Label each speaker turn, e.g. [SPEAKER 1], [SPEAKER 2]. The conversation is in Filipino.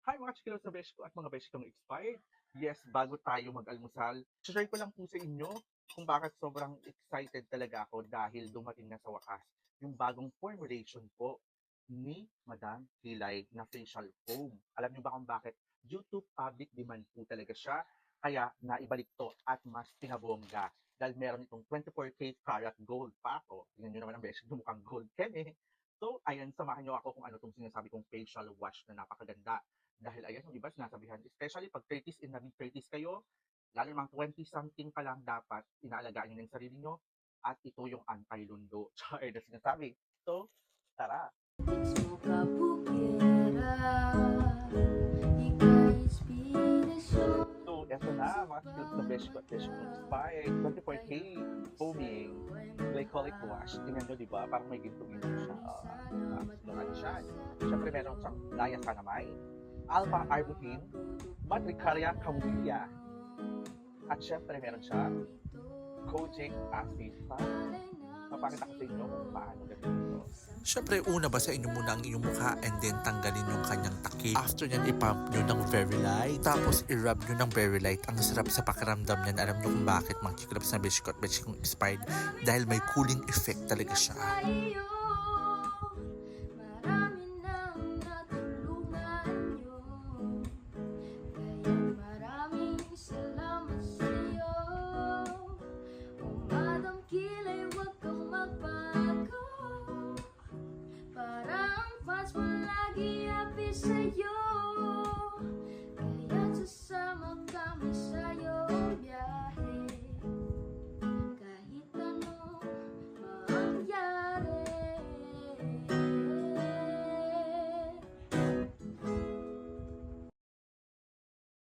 [SPEAKER 1] Hi mga chikilos na besh ko at mga besh kong expired. Yes, bago tayo mag-almusal, share ko lang po sa inyo kung bakit sobrang excited talaga ako dahil dumating na sa wakas yung bagong formulation po ni Madam Hilay na facial foam. Alam niyo ba kung bakit? Due to public demand po talaga siya, kaya naibalik to at mas pinabongga dahil meron itong 24K karat gold pa ako. Tingnan niyo naman ang besh, mukhang gold ken eh. So, ayan, samahan niyo ako kung ano itong sinasabi kong facial wash na napakaganda. Dahil ayan, yung iba sinasabihan, especially pag 30s in the mid-30s kayo, lalo namang 20-something pa lang dapat, inaalagaan nyo na yung sarili nyo, at ito yung anti-lundo. Char na sinasabi. So, tara! So, eto na, mga skills na besh ko at besh ko inspired. 24K foaming glycolic wash. Tingnan nyo, di ba? Parang may ginto-ginto siya. Ano siya? Siyempre, meron siyang niacinamide, alpha-arbutin, Matricaria camellia, at syempre meron siya kojic acid. Papakita ko sa inyo kung paano gagawin ito.
[SPEAKER 2] Siyempre, una ba sa inyo muna ang iyong mukha and then tanggalin yung kanyang takip. After nyan, ipump nyo ng very light. Tapos, i-rub nyo ng very light. Ang sarap sa pakiramdam nyan. Alam nyo kung bakit mga chikilaps na besh ko at besh kong expired. Dahil may cooling effect talaga siya.